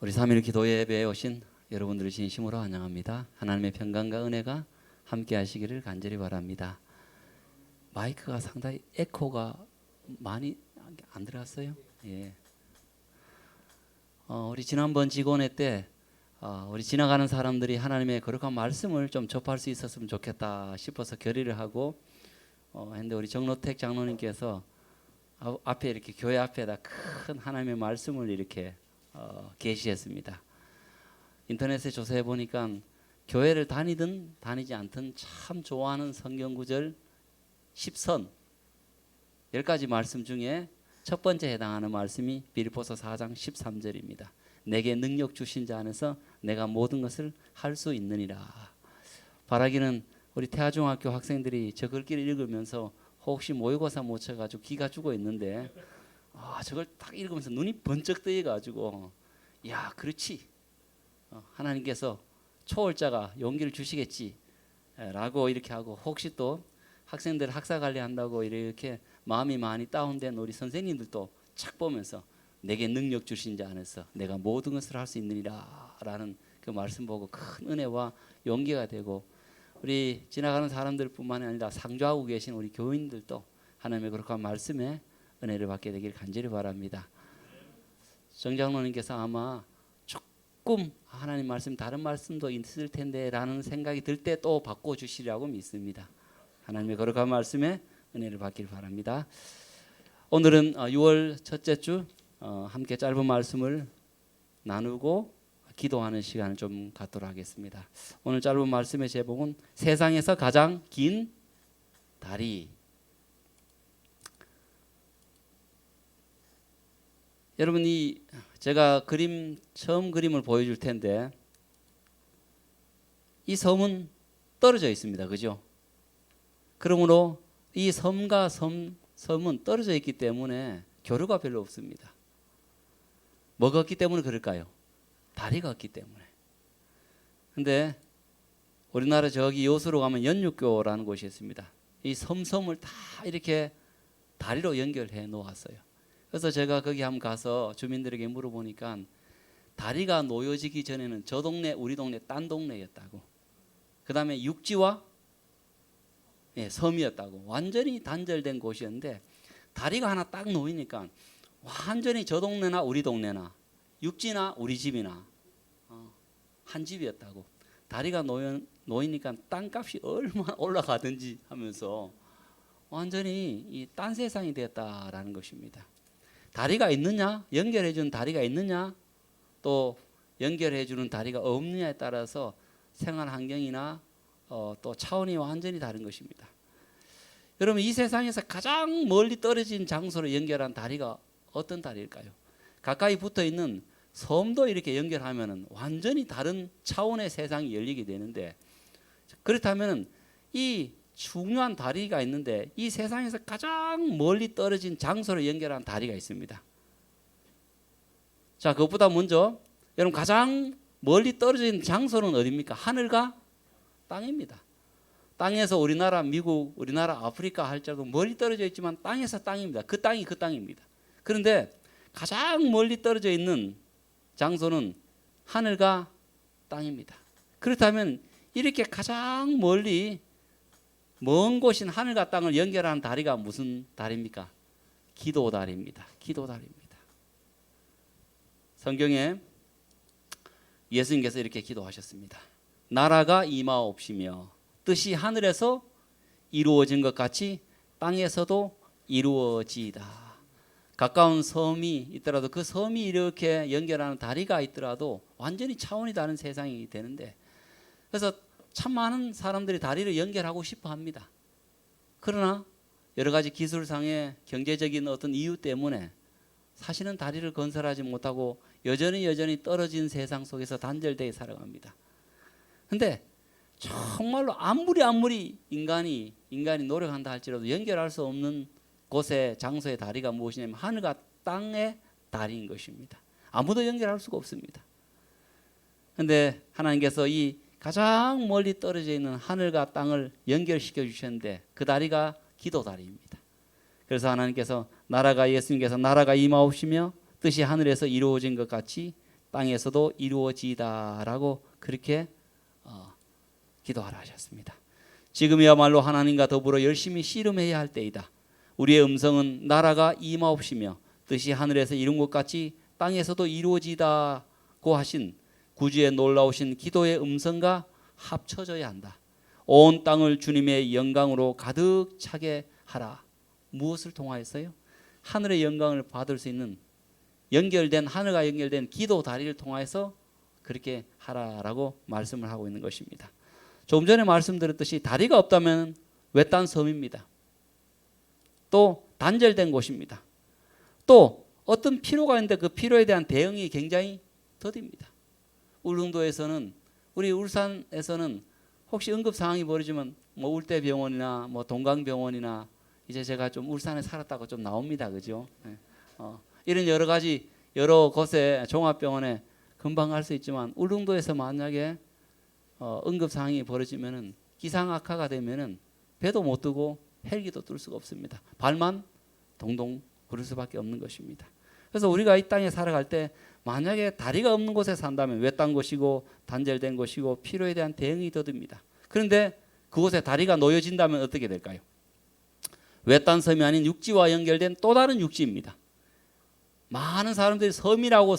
우리 3.1 기도 예배에 오신 여러분들을 진심으로 환영합니다. 하나님의 평강과 은혜가 함께 하시기를 간절히 바랍니다. 마이크가 상당히 에코가 많이 안 들어갔어요? 예. 우리 지난번 직원회 때 우리 지나가는 사람들이 하나님의 거룩한 말씀을 좀 접할 수 있었으면 좋겠다 싶어서 결의를 하고 했는데 우리 정로택 장로님께서 앞에 이렇게 교회 앞에다 큰 하나님의 말씀을 이렇게 게시했습니다. 인터넷에 조사해 보니까 교회를 다니든 다니지 않든 참 좋아하는 성경 구절 10선 10가지 말씀 중에 첫 번째 해당하는 말씀이 빌립보서 4장 13절입니다. 내게 능력 주신 자 안에서 내가 모든 것을 할 수 있느니라. 바라기는 우리 태아중학교 학생들이 저 글귀를 읽으면서 혹시 모의고사 못 쳐가지고 기가 죽어 있는데 저걸 딱 읽으면서 눈이 번쩍 뜨여가지고 야 그렇지 하나님께서 초월자가 용기를 주시겠지 라고 이렇게 하고, 혹시 또 학생들 학사 관리한다고 이렇게 마음이 많이 다운된 우리 선생님들도 착 보면서 내게 능력 주신 자 안에서 내가 모든 것을 할 수 있느니라 라는 그 말씀 보고 큰 은혜와 용기가 되고, 우리 지나가는 사람들 뿐만이 아니라 상주하고 계신 우리 교인들도 하나님의 거룩한 말씀에 은혜를 받게 되길 간절히 바랍니다. 정장로님께서 아마 조금 하나님 말씀 다른 말씀도 있을 텐데 라는 생각이 들 때 또 바꿔주시리라고 믿습니다. 하나님의 거룩한 말씀에 은혜를 받길 바랍니다. 오늘은 6월 첫째 주 함께 짧은 말씀을 나누고 기도하는 시간을 좀 갖도록 하겠습니다. 오늘 짧은 말씀의 제목은 세상에서 가장 긴 다리. 여러분이 제가 처음 그림을 보여줄 텐데 이 섬은 떨어져 있습니다. 그죠? 그러므로 이 섬과 섬은 떨어져 있기 때문에 교류가 별로 없습니다. 뭐가 없기 때문에 그럴까요? 다리가 없기 때문에. 근데 우리나라 저기 여수로 가면 연육교라는 곳이 있습니다. 이 섬을 다 이렇게 다리로 연결해 놓았어요. 그래서 제가 거기 한번 가서 주민들에게 물어보니까 다리가 놓여지기 전에는 저 동네 우리 동네 딴 동네였다고, 그 다음에 육지와 섬이었다고, 완전히 단절된 곳이었는데 다리가 하나 딱 놓이니까 완전히 저 동네나 우리 동네나 육지나 우리 집이나 한 집이었다고. 다리가 놓이니까 땅값이 얼마나 올라가든지 하면서 완전히 이 딴 세상이 되었다라는 것입니다. 다리가 있느냐, 연결해주는 다리가 있느냐, 또 연결해주는 다리가 없느냐에 따라서 생활 환경이나 또 차원이 완전히 다른 것입니다. 여러분, 이 세상에서 가장 멀리 떨어진 장소로 연결한 다리가 어떤 다리일까요? 가까이 붙어있는 섬도 이렇게 연결하면 완전히 다른 차원의 세상이 열리게 되는데, 그렇다면 이 중요한 다리가 있는데 이 세상에서 가장 멀리 떨어진 장소로 연결한 다리가 있습니다. 자, 그것보다 먼저 여러분, 가장 멀리 떨어진 장소는 어디입니까? 하늘과 땅입니다. 땅에서 우리나라, 미국, 우리나라, 아프리카 할지라도 멀리 떨어져 있지만 땅에서 땅입니다. 그 땅이 그 땅입니다. 그런데 가장 멀리 떨어져 있는 장소는 하늘과 땅입니다. 그렇다면 이렇게 가장 멀리 먼 곳인 하늘과 땅을 연결하는 다리가 무슨 다리입니까? 기도다리입니다. 기도다리입니다. 성경에 예수님께서 이렇게 기도하셨습니다. 나라가 임하옵시며 뜻이 하늘에서 이루어진 것 같이 땅에서도 이루어지이다. 가까운 섬이 있더라도 그 섬이 이렇게 연결하는 다리가 있더라도 완전히 차원이 다른 세상이 되는데, 그래서 참 많은 사람들이 다리를 연결하고 싶어 합니다. 그러나 여러 가지 기술상의 경제적인 어떤 이유 때문에 사실은 다리를 건설하지 못하고 여전히 떨어진 세상 속에서 단절되어 살아갑니다. 근데 정말로 아무리 인간이 노력한다 할지라도 연결할 수 없는 곳의 장소의 다리가 무엇이냐면 하늘과 땅의 다리인 것입니다. 아무도 연결할 수가 없습니다. 그런데 하나님께서 이 가장 멀리 떨어져 있는 하늘과 땅을 연결시켜 주셨는데 그 다리가 기도다리입니다. 그래서 하나님께서 예수님께서 나라가 임하옵시며 뜻이 하늘에서 이루어진 것 같이 땅에서도 이루어지이다라고 그렇게 기도하라 하셨습니다. 지금이야말로 하나님과 더불어 열심히 씨름해야 할 때이다. 우리의 음성은 나라가 임하옵시며 뜻이 하늘에서 이룬 것 같이 땅에서도 이루어지다고 하신 구주의 놀라우신 기도의 음성과 합쳐져야 한다. 온 땅을 주님의 영광으로 가득 차게 하라. 무엇을 통하여서요? 하늘의 영광을 받을 수 있는 하늘과 연결된 기도 다리를 통해서 그렇게 하라라고 말씀을 하고 있는 것입니다. 조금 전에 말씀드렸듯이 다리가 없다면 외딴 섬입니다. 또 단절된 곳입니다. 또 어떤 필요가 있는데 그 필요에 대한 대응이 굉장히 더딥니다. 울릉도에서는, 우리 울산에서는 혹시 응급 상황이 벌어지면 뭐 울대병원이나 뭐 동강병원이나, 이제 제가 좀 울산에 살았다고 좀 나옵니다, 그죠? 이런 여러 곳에 종합병원에 금방 갈 수 있지만 울릉도에서 만약에 응급 상황이 벌어지면은 기상 악화가 되면은 배도 못 뜨고 헬기도 뜰 수가 없습니다. 발만 동동 구를 수밖에 없는 것입니다. 그래서 우리가 이 땅에 살아갈 때 만약에 다리가 없는 곳에 산다면 외딴 곳이고 단절된 곳이고 필요에 대한 대응이 더딥니다. 그런데 그곳에 다리가 놓여진다면 어떻게 될까요? 외딴 섬이 아닌 육지와 연결된 또 다른 육지입니다. 많은 사람들이 섬이라고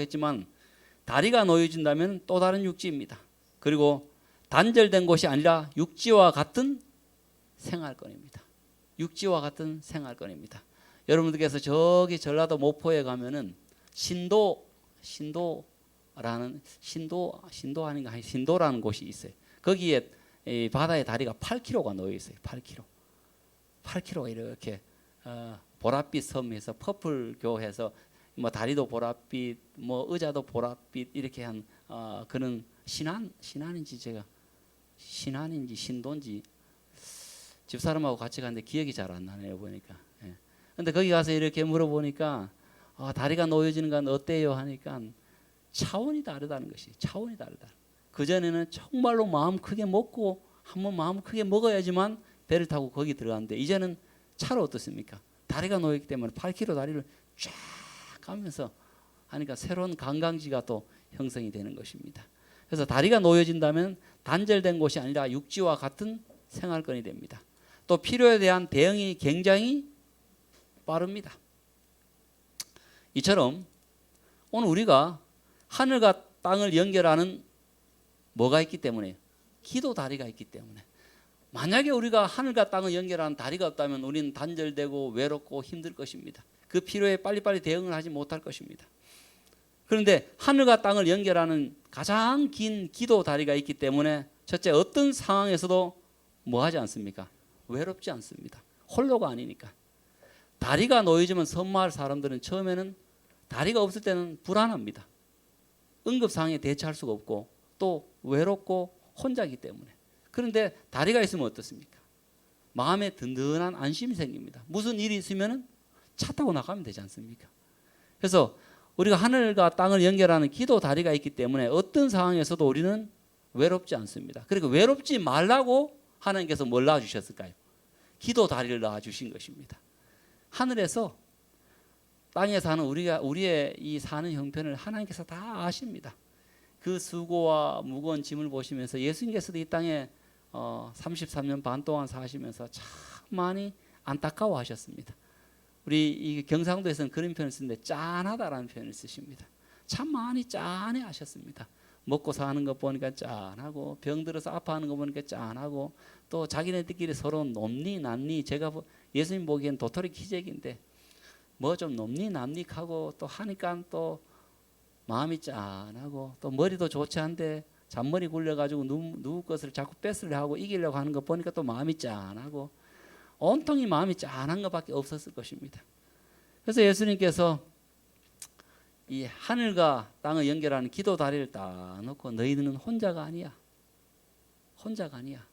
했지만 다리가 놓여진다면 또 다른 육지입니다. 그리고 단절된 곳이 아니라 육지와 같은 생활권입니다. 육지와 같은 생활권입니다. 여러분들께서 저기 전라도 모포에 가면은 신도라는 곳이 있어요. 거기에 이 바다에 다리가 8km가 놓여 있어요. 8km가 이렇게 보랏빛 섬에서 퍼플교해서 뭐 다리도 보랏빛, 뭐 의자도 보랏빛 이렇게 한 그런 신안인지 신도인지 집사람하고 같이 갔는데 기억이 잘 안 나네요 보니까. 근데 거기 가서 이렇게 물어보니까 다리가 놓여지는 건 어때요 하니까 차원이 다르다는 것이, 차원이 다르다. 그전에는 정말로 마음 크게 먹고 한번 마음 크게 먹어야지만 배를 타고 거기 들어갔는데 이제는 차로 어떻습니까? 다리가 놓였기 때문에 8km 다리를 쫙 가면서 하니까 새로운 관광지가 또 형성이 되는 것입니다. 그래서 다리가 놓여진다면 단절된 곳이 아니라 육지와 같은 생활권이 됩니다. 또 필요에 대한 대응이 굉장히 빠릅니다. 이처럼 오늘 우리가 하늘과 땅을 연결하는 뭐가 있기 때문에, 기도 다리가 있기 때문에, 만약에 우리가 하늘과 땅을 연결하는 다리가 없다면 우리는 단절되고 외롭고 힘들 것입니다. 그 필요에 빨리빨리 대응을 하지 못할 것입니다. 그런데 하늘과 땅을 연결하는 가장 긴 기도 다리가 있기 때문에 첫째, 어떤 상황에서도 뭐 하지 않습니까? 외롭지 않습니다. 홀로가 아니니까. 다리가 놓여지면 섬마을 사람들은 처음에는 다리가 없을 때는 불안합니다. 응급 상황에 대처할 수가 없고 또 외롭고 혼자이기 때문에. 그런데 다리가 있으면 어떻습니까? 마음에 든든한 안심이 생깁니다. 무슨 일이 있으면 차 타고 나가면 되지 않습니까? 그래서 우리가 하늘과 땅을 연결하는 기도 다리가 있기 때문에 어떤 상황에서도 우리는 외롭지 않습니다. 그리고 외롭지 말라고 하나님께서 뭘 낳아주셨을까요? 기도 다리를 낳아주신 것입니다. 하늘에서 땅에 사는 우리의 이 사는 형편을 하나님께서 다 아십니다. 그 수고와 무거운 짐을 보시면서 예수님께서도 이 땅에 33년 반 동안 사시면서 참 많이 안타까워하셨습니다. 우리 이 경상도에서는 그런 표현을 쓰는데 짠하다라는 표현을 쓰십니다. 참 많이 짠해하셨습니다. 먹고 사는 거 보니까 짠하고 병 들어서 아파하는 거 보니까 짠하고 또 자기네들끼리 서로 놈니 남니, 제가 예수님 보기엔 도토리 기적인데 뭐 좀 놈니 남니하고 또 하니까 또 마음이 짠하고 또 머리도 좋지 않은데 잔머리 굴려가지고 누구 것을 자꾸 뺏으려 하고 이기려고 하는 거 보니까 또 마음이 짠하고 온통이 마음이 짠한 것밖에 없었을 것입니다. 그래서 예수님께서 이 하늘과 땅을 연결하는 기도 다리를 딱 놓고 너희는 혼자가 아니야. 혼자가 아니야.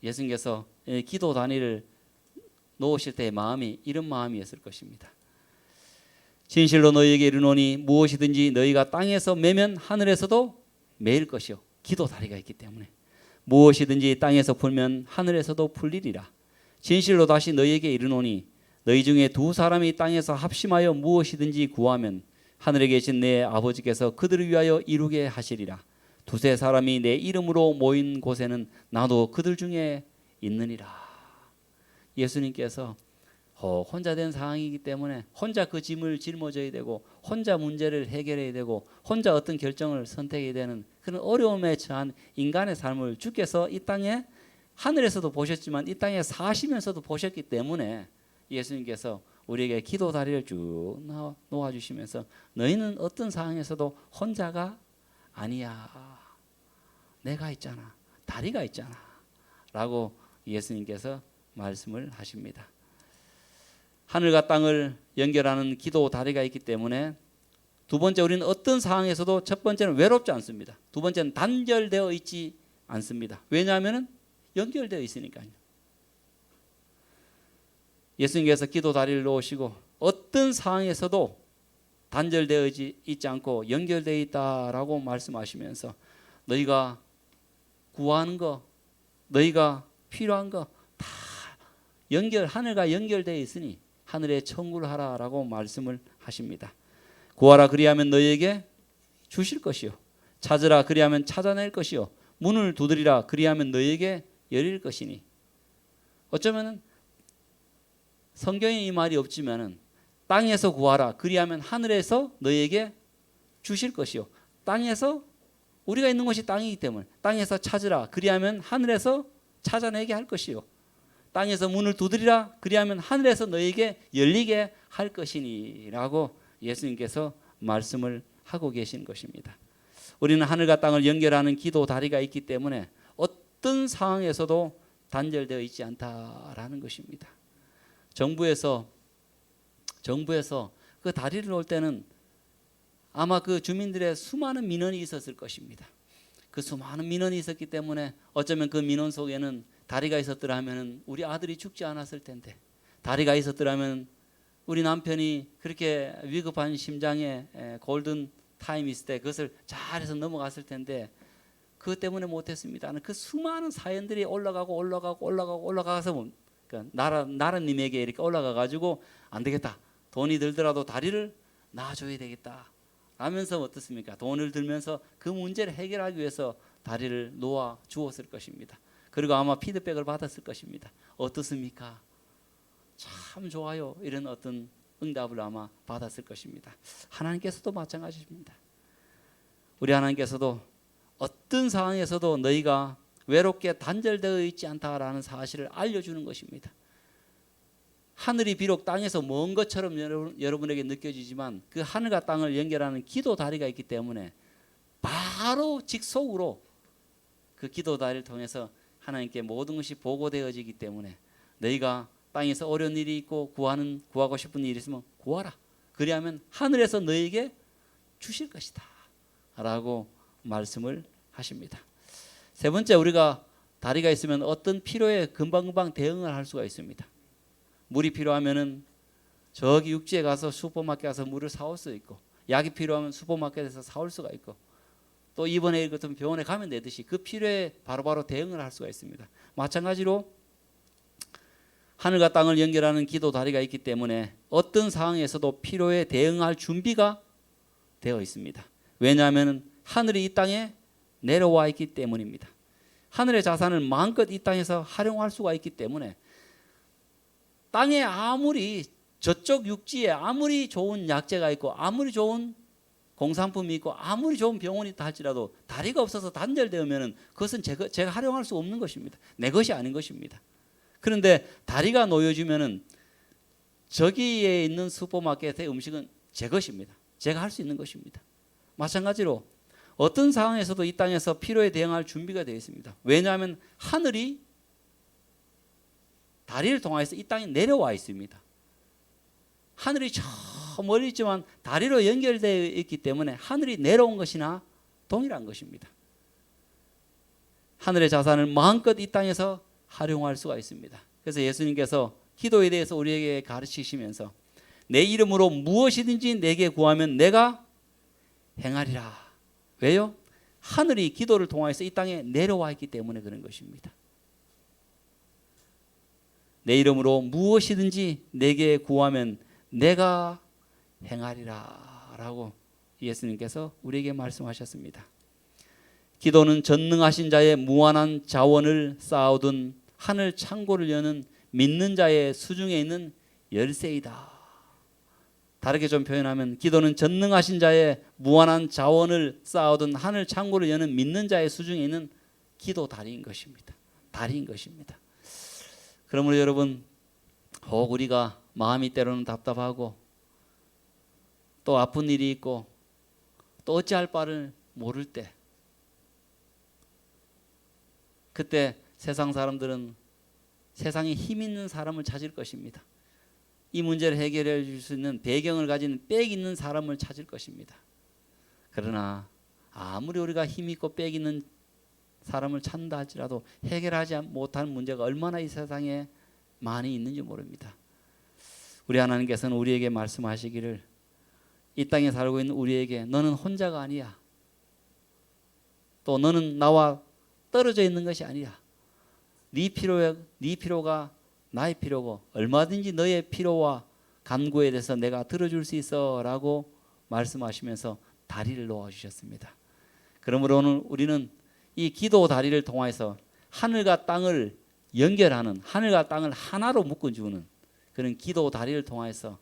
예수님께서 기도 다리를 놓으실 때의 마음이 이런 마음이었을 것입니다. 진실로 너희에게 이르노니 무엇이든지 너희가 땅에서 매면 하늘에서도 매일 것이요. 기도 다리가 있기 때문에. 무엇이든지 땅에서 풀면 하늘에서도 풀리리라. 진실로 다시 너희에게 이르노니 너희 중에 두 사람이 땅에서 합심하여 무엇이든지 구하면 하늘에 계신 내 아버지께서 그들을 위하여 이루게 하시리라. 두세 사람이 내 이름으로 모인 곳에는 나도 그들 중에 있느니라. 예수님께서 혼자 된 상황이기 때문에 혼자 그 짐을 짊어져야 되고 혼자 문제를 해결해야 되고 혼자 어떤 결정을 선택해야 되는 그런 어려움에 처한 인간의 삶을 주께서 이 땅에 하늘에서도 보셨지만 이 땅에 사시면서도 보셨기 때문에 예수님께서 우리에게 기도 다리를 쭉 놓아주시면서 너희는 어떤 상황에서도 혼자가 아니야. 내가 있잖아. 다리가 있잖아. 라고 예수님께서 말씀을 하십니다. 하늘과 땅을 연결하는 기도 다리가 있기 때문에 두 번째, 우리는 어떤 상황에서도 첫 번째는 외롭지 않습니다. 두 번째는 단절되어 있지 않습니다. 왜냐하면 연결되어 있으니까요. 예수님께서 기도 다리를 놓으시고 어떤 상황에서도 단절되어 있지 않고 연결되어 있다라고 말씀하시면서 너희가 구하는 거, 너희가 필요한 거 다 하늘과 연결되어 있으니 하늘에 청구를 하라라고 말씀을 하십니다. 구하라 그리하면 너희에게 주실 것이요, 찾으라 그리하면 찾아낼 것이요, 문을 두드리라 그리하면 너희에게 열릴 것이니. 어쩌면은 성경에 이 말이 없지만은 땅에서 구하라 그리하면 하늘에서 너희에게 주실 것이요, 땅에서 우리가 있는 곳이 땅이기 때문에 땅에서 찾으라 그리하면 하늘에서 찾아내게 할 것이요, 땅에서 문을 두드리라 그리하면 하늘에서 너희에게 열리게 할 것이니 라고 예수님께서 말씀을 하고 계신 것입니다. 우리는 하늘과 땅을 연결하는 기도 다리가 있기 때문에 어떤 상황에서도 단절되어 있지 않다라는 것입니다. 정부에서 그 다리를 놓을 때는 아마 그 주민들의 수많은 민원이 있었을 것입니다. 그 수많은 민원이 있었기 때문에 어쩌면 그 민원 속에는 다리가 있었더라면 우리 아들이 죽지 않았을 텐데, 다리가 있었더라면 우리 남편이 그렇게 위급한 심장에 골든 타임이 있을 때 그것을 잘해서 넘어갔을 텐데 그것 때문에 못했습니다. 그 수많은 사연들이 올라가서 그러니까 나라님에게 이렇게 올라가 가지고 안 되겠다, 돈이 들더라도 다리를 놔줘야 되겠다 하면서 어떻습니까? 돈을 들면서 그 문제를 해결하기 위해서 다리를 놓아 주었을 것입니다. 그리고 아마 피드백을 받았을 것입니다. 어떻습니까? 참 좋아요. 이런 어떤 응답을 아마 받았을 것입니다. 하나님께서도 마찬가지입니다. 우리 하나님께서도 어떤 상황에서도 너희가 외롭게 단절되어 있지 않다라는 사실을 알려주는 것입니다. 하늘이 비록 땅에서 먼 것처럼 여러분에게 느껴지지만 그 하늘과 땅을 연결하는 기도 다리가 있기 때문에 바로 직속으로 그 기도 다리를 통해서 하나님께 모든 것이 보고되어지기 때문에 너희가 땅에서 어려운 일이 있고 구하고 싶은 일이 있으면 구하라. 그리하면 하늘에서 너희에게 주실 것이다 라고 말씀을 하십니다. 세 번째, 우리가 다리가 있으면 어떤 필요에 금방금방 대응을 할 수가 있습니다. 물이 필요하면은 저기 육지에 가서 슈퍼마켓에 가서 물을 사올 수 있고, 약이 필요하면 슈퍼마켓에서 사올 수가 있고, 또 입원해 있거든 병원에 가면 되듯이 그 필요에 바로바로 대응을 할 수가 있습니다. 마찬가지로 하늘과 땅을 연결하는 기도 다리가 있기 때문에 어떤 상황에서도 필요에 대응할 준비가 되어 있습니다. 왜냐하면 하늘이 이 땅에 내려와 있기 때문입니다. 하늘의 자산을 마음껏 이 땅에서 활용할 수가 있기 때문에 땅에 아무리 저쪽 육지에 아무리 좋은 약재가 있고 아무리 좋은 공산품이 있고 아무리 좋은 병원이 있다 할지라도 다리가 없어서 단절되면 그것은 제가 활용할 수 없는 것입니다. 내 것이 아닌 것입니다. 그런데 다리가 놓여지면 저기에 있는 슈퍼마켓의 음식은 제 것입니다. 제가 할 수 있는 것입니다. 마찬가지로 어떤 상황에서도 이 땅에서 필요에 대응할 준비가 되어 있습니다. 왜냐하면 하늘이 다리를 통해서 이 땅에 내려와 있습니다. 하늘이 저 멀리 있지만 다리로 연결되어 있기 때문에 하늘이 내려온 것이나 동일한 것입니다. 하늘의 자산을 마음껏 이 땅에서 활용할 수가 있습니다. 그래서 예수님께서 기도에 대해서 우리에게 가르치시면서 내 이름으로 무엇이든지 내게 구하면 내가 행하리라. 왜요? 하늘이 기도를 통해서 이 땅에 내려와 있기 때문에 그런 것입니다. 내 이름으로 무엇이든지 내게 구하면 내가 행하리라 라고 예수님께서 우리에게 말씀하셨습니다. 기도는 전능하신 자의 무한한 자원을 쌓아둔 하늘 창고를 여는 믿는 자의 수중에 있는 열쇠이다. 다르게 좀 표현하면 기도는 전능하신 자의 무한한 자원을 쌓아둔 하늘 창고를 여는 믿는 자의 수중에 있는 기도 다리인 것입니다. 다리인 것입니다. 그러므로 여러분, 혹 우리가 마음이 때로는 답답하고 또 아픈 일이 있고 또 어찌할 바를 모를 때, 그때 세상 사람들은 세상에 힘 있는 사람을 찾을 것입니다. 이 문제를 해결해 줄 수 있는 배경을 가진 빽 있는 사람을 찾을 것입니다. 그러나 아무리 우리가 힘 있고 빽 있는 사람을 찾는다 할지라도 해결하지 못한 문제가 얼마나 이 세상에 많이 있는지 모릅니다. 우리 하나님께서는 우리에게 말씀하시기를, 이 땅에 살고 있는 우리에게 너는 혼자가 아니야. 또 너는 나와 떨어져 있는 것이 아니야. 네 필요가 나의 필요고 얼마든지 너의 필요와 간구에 대해서 내가 들어줄 수 있어 라고 말씀하시면서 다리를 놓아주셨습니다. 그러므로 오늘 우리는 이 기도 다리를 통해서 하늘과 땅을 연결하는, 하늘과 땅을 하나로 묶어주는 그런 기도 다리를 통해서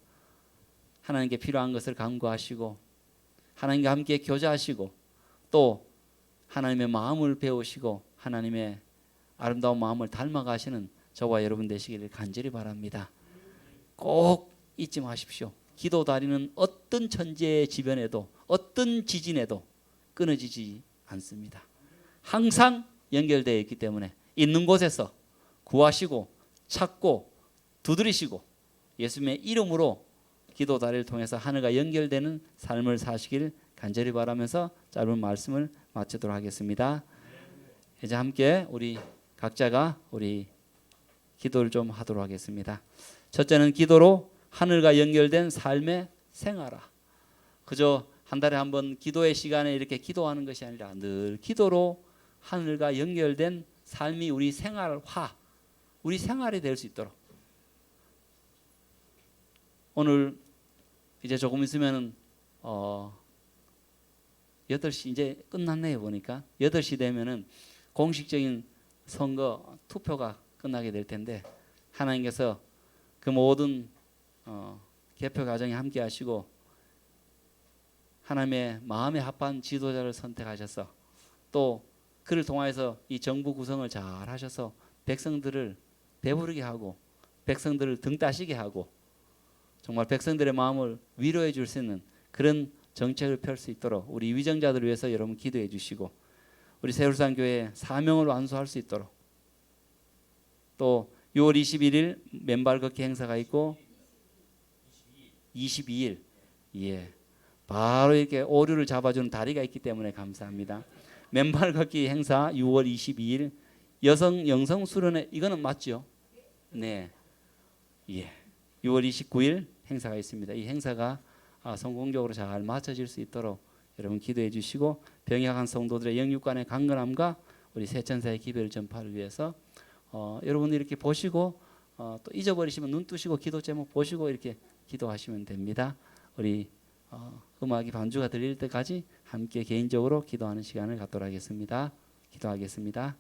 하나님께 필요한 것을 간구하시고 하나님과 함께 교제하시고 또 하나님의 마음을 배우시고 하나님의 아름다운 마음을 닮아가시는 저와 여러분 되시기를 간절히 바랍니다. 꼭 잊지 마십시오. 기도 다리는 어떤 천재의 지변에도 어떤 지진에도 끊어지지 않습니다. 항상 연결되어 있기 때문에 있는 곳에서 구하시고 찾고 두드리시고 예수님의 이름으로 기도 다리를 통해서 하늘과 연결되는 삶을 사시길 간절히 바라면서 짧은 말씀을 마치도록 하겠습니다. 이제 함께 우리 각자가 우리 기도를 좀 하도록 하겠습니다. 첫째는 기도로 하늘과 연결된 삶의 생활화. 그저 한 달에 한 번 기도의 시간에 이렇게 기도하는 것이 아니라 늘 기도로 하늘과 연결된 삶이 우리 생활화, 우리 생활이 될 수 있도록. 오늘 이제 조금 있으면은 8시 이제 끝났네요. 보니까 8시 되면은 공식적인 선거 투표가 끝나게 될 텐데 하나님께서 그 모든 개표 과정에 함께 하시고 하나님의 마음에 합한 지도자를 선택하셔서 또 그를 통하여서 이 정부 구성을 잘 하셔서 백성들을 배부르게 하고 백성들을 등 따시게 하고 정말 백성들의 마음을 위로해 줄 수 있는 그런 정책을 펼 수 있도록 우리 위정자들을 위해서 여러분 기도해 주시고 우리 세울산교회 사명을 완수할 수 있도록 또 6월 21일 맨발 걷기 행사가 있고 22일 예 바로 이렇게 오류를 잡아주는 다리가 있기 때문에 감사합니다. 맨발 걷기 행사 6월 22일 여성 영성 수련회 이거는 맞죠? 네. 예. 6월 29일 행사가 있습니다. 이 행사가 성공적으로 잘 마쳐질 수 있도록 여러분 기도해 주시고 병약한 성도들의 영육간의 강건함과 우리 세천사의 기별을 전파를 위해서 여러분 이렇게 보시고 또 잊어버리시면 눈 뜨시고 기도 제목 보시고 이렇게 기도하시면 됩니다. 우리 음악이 반주가 들릴 때까지 함께 개인적으로 기도하는 시간을 갖도록 하겠습니다. 기도하겠습니다.